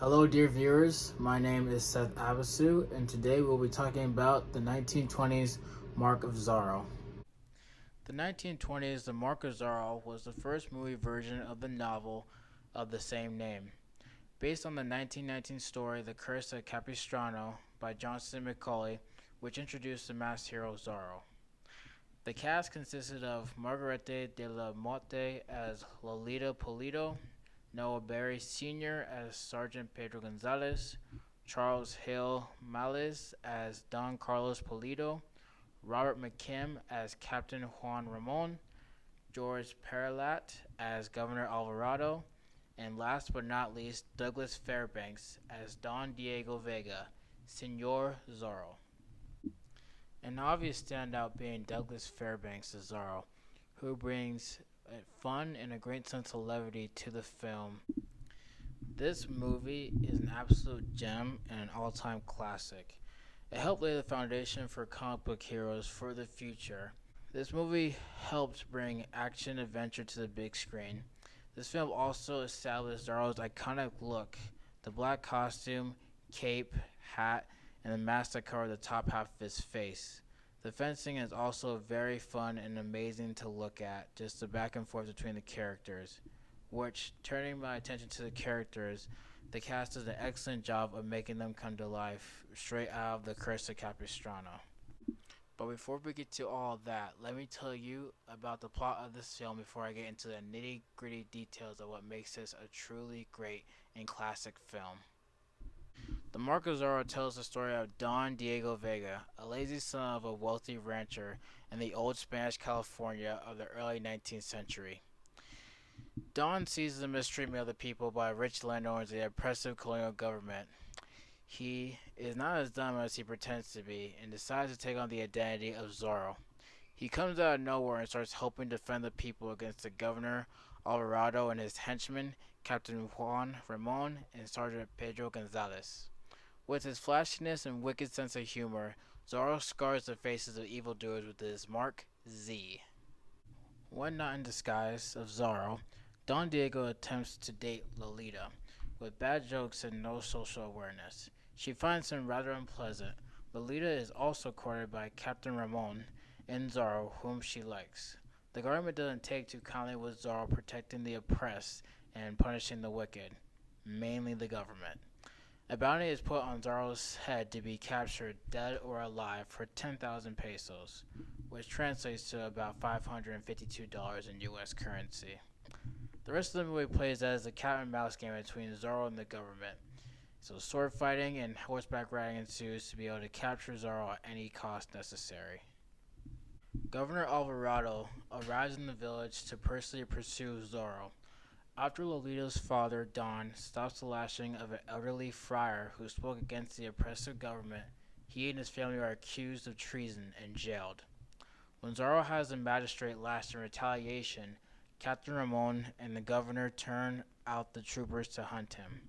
Hello, dear viewers. My name is Seth Abasu, and today we'll be talking about the 1920s Mark of Zorro. The 1920s The Mark of Zorro was the first movie version of the novel of the same name, based on the 1919 story The Curse of Capistrano by Johnston Macaulay, which introduced the masked hero Zorro. The cast consisted of Margarete de la Motte as Lolita Polito, Noah Barry Sr. as Sergeant Pedro Gonzalez, Charles Hale Maliz as Don Carlos Polito, Robert McKim as Captain Juan Ramon, George Perlat as Governor Alvarado, and last but not least, Douglas Fairbanks as Don Diego Vega, Senor Zorro. An obvious standout being Douglas Fairbanks as Zorro, who brings fun and a great sense of levity to the film. This movie is an absolute gem and an all-time classic. It helped lay the foundation for comic book heroes for the future. This movie helped bring action adventure to the big screen. This film also established Zorro's iconic look, the black costume, cape, hat, and the mask that covered the top half of his face. The fencing is also very fun and amazing to look at, just the back and forth between the characters, which, turning my attention to the characters, the cast does an excellent job of making them come to life straight out of The Curse of Capistrano. But before we get to all of that, let me tell you about the plot of this film before I get into the nitty gritty details of what makes this a truly great and classic film. The Mark of Zorro tells the story of Don Diego Vega, a lazy son of a wealthy rancher in the old Spanish California of the early 19th century. Don sees the mistreatment of the people by rich landowners and the oppressive colonial government. He is not as dumb as he pretends to be and decides to take on the identity of Zorro. He comes out of nowhere and starts helping defend the people against the governor, Alvarado, and his henchmen, Captain Juan Ramon and Sergeant Pedro Gonzalez. With his flashiness and wicked sense of humor, Zorro scars the faces of evildoers with his mark Z. When not in disguise of Zorro, Don Diego attempts to date Lolita, with bad jokes and no social awareness. She finds him rather unpleasant. Lolita is also courted by Captain Ramon and Zorro, whom she likes. The government doesn't take too kindly with Zorro protecting the oppressed and punishing the wicked, mainly the government. A bounty is put on Zorro's head to be captured dead or alive for 10,000 pesos, which translates to about $552 in US currency. The rest of the movie plays as a cat and mouse game between Zorro and the government. So sword fighting and horseback riding ensues to be able to capture Zorro at any cost necessary. Governor Alvarado arrives in the village to personally pursue Zorro. After Lolita's father, Don, stops the lashing of an elderly friar who spoke against the oppressive government, he and his family are accused of treason and jailed. When Zorro has the magistrate lashed in retaliation, Captain Ramon and the governor turn out the troopers to hunt him.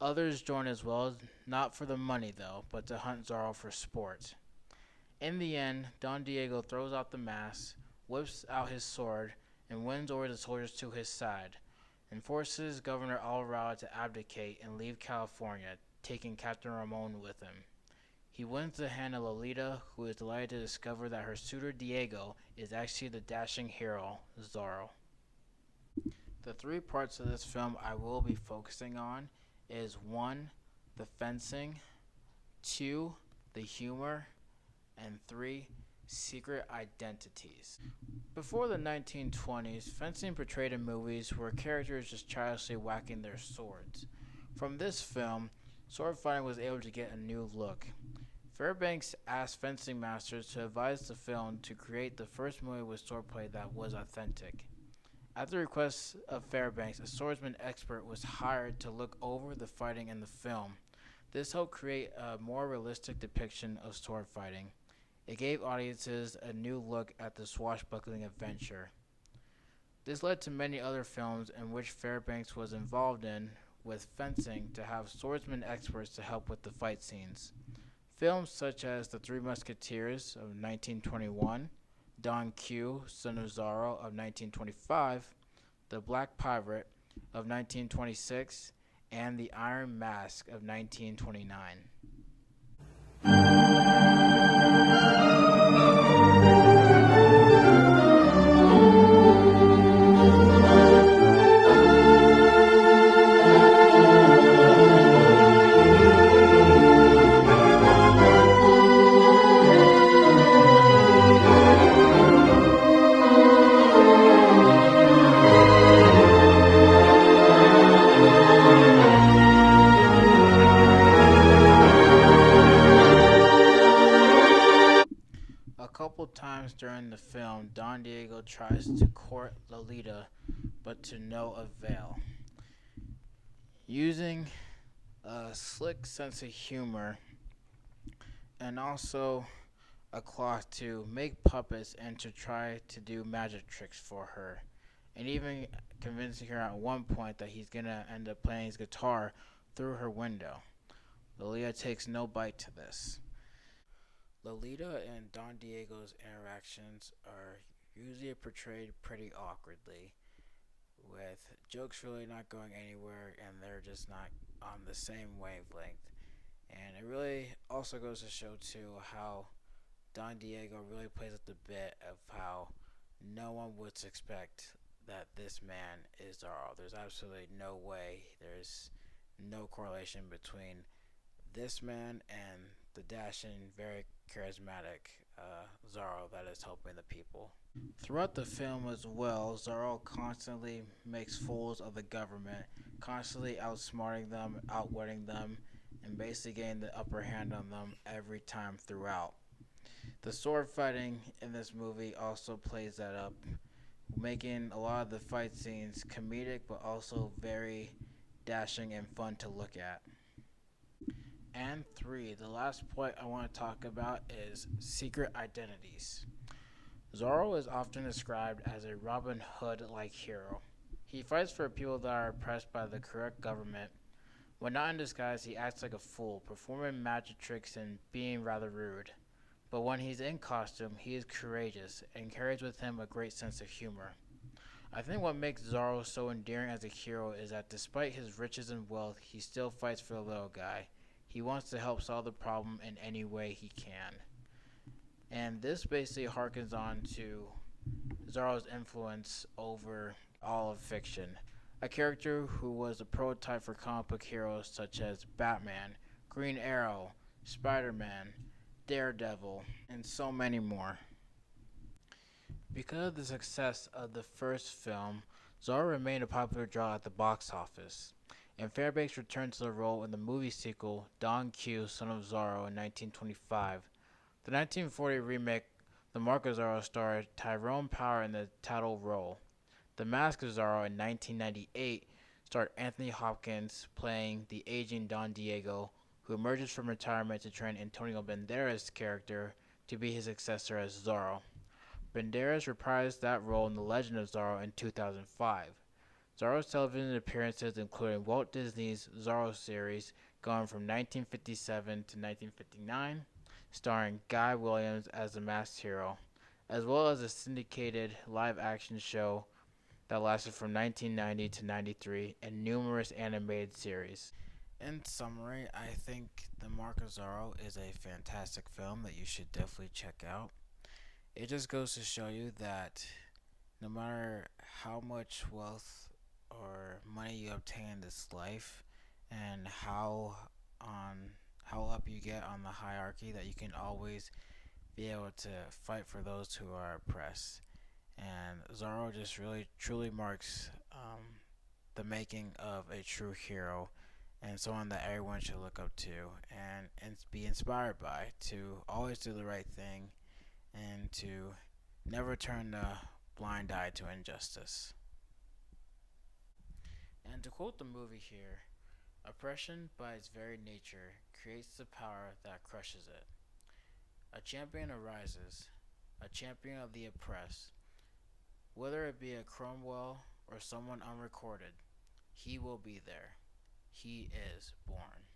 Others join as well, not for the money though, but to hunt Zorro for sport. In the end, Don Diego throws out the mask, whips out his sword, and wins over the soldiers to his side, and forces Governor Alvarado to abdicate and leave California, taking Captain Ramon with him. He wins the hand of Lolita, who is delighted to discover that her suitor Diego is actually the dashing hero, Zorro. The three parts of this film I will be focusing on is 1. The fencing, 2. The humor, and 3. Secret identities. Before the 1920s, fencing portrayed in movies were characters just childishly whacking their swords. From this film, sword fighting was able to get a new look. Fairbanks asked fencing masters to advise the film to create the first movie with swordplay that was authentic. At the request of Fairbanks, a swordsman expert was hired to look over the fighting in the film. This helped create a more realistic depiction of sword fighting. It gave audiences a new look at the swashbuckling adventure. This led to many other films in which Fairbanks was involved in, with fencing, to have swordsman experts to help with the fight scenes. Films such as The Three Musketeers of 1921, Don Q, Son of Zorro of 1925, The Black Pirate of 1926, and The Iron Mask of 1929. A couple times during the film, Don Diego tries to court Lolita, but to no avail. Using a slick sense of humor and also a cloth to make puppets and to try to do magic tricks for her. And even convincing her at one point that he's gonna end up playing his guitar through her window. Lolita takes no bite to this. Lolita and Don Diego's interactions are usually portrayed pretty awkwardly, with jokes really not going anywhere and they're just not on the same wavelength. And it really also goes to show too how Don Diego really plays up the bit of how no one would expect that this man is Zorro. There's absolutely no way. There's no correlation between this man and the dashing, very charismatic Zorro that is helping the people. Throughout the film as well, Zorro constantly makes fools of the government, constantly outsmarting them, outwitting them, and basically getting the upper hand on them every time throughout. The sword fighting in this movie also plays that up, making a lot of the fight scenes comedic but also very dashing and fun to look at. And three, the last point I want to talk about is secret identities. Zorro is often described as a Robin Hood like hero. He fights for people that are oppressed by the corrupt government. When not in disguise, he acts like a fool, performing magic tricks and being rather rude. But when he's in costume, he is courageous and carries with him a great sense of humor. I think what makes Zorro so endearing as a hero is that despite his riches and wealth, he still fights for the little guy. He wants to help solve the problem in any way he can. And this basically harkens on to Zorro's influence over all of fiction. A character who was a prototype for comic book heroes such as Batman, Green Arrow, Spider-Man, Daredevil, and so many more. Because of the success of the first film, Zorro remained a popular draw at the box office, and Fairbanks returned to the role in the movie sequel Don Q, Son of Zorro in 1925. The 1940 remake The Mark of Zorro starred Tyrone Power in the title role. The Mask of Zorro in 1998 starred Anthony Hopkins playing the aging Don Diego, who emerges from retirement to train Antonio Banderas' character to be his successor as Zorro. Banderas reprised that role in The Legend of Zorro in 2005. Zorro's television appearances included Walt Disney's Zorro series going from 1957 to 1959, starring Guy Williams as the masked hero, as well as a syndicated live-action show that lasted from 1990 to 93 and numerous animated series. In summary, I think The Mark of Zorro is a fantastic film that you should definitely check out. It just goes to show you that no matter how much wealth or money you obtain in this life and how up you get on the hierarchy, that you can always be able to fight for those who are oppressed. And Zorro just really truly marks the making of a true hero and someone that everyone should look up to and be inspired by, to always do the right thing and to never turn a blind eye to injustice. And to quote the movie here, oppression by its very nature creates the power that crushes it. A champion arises, a champion of the oppressed. Whether it be a Cromwell or someone unrecorded, he will be there. He is born.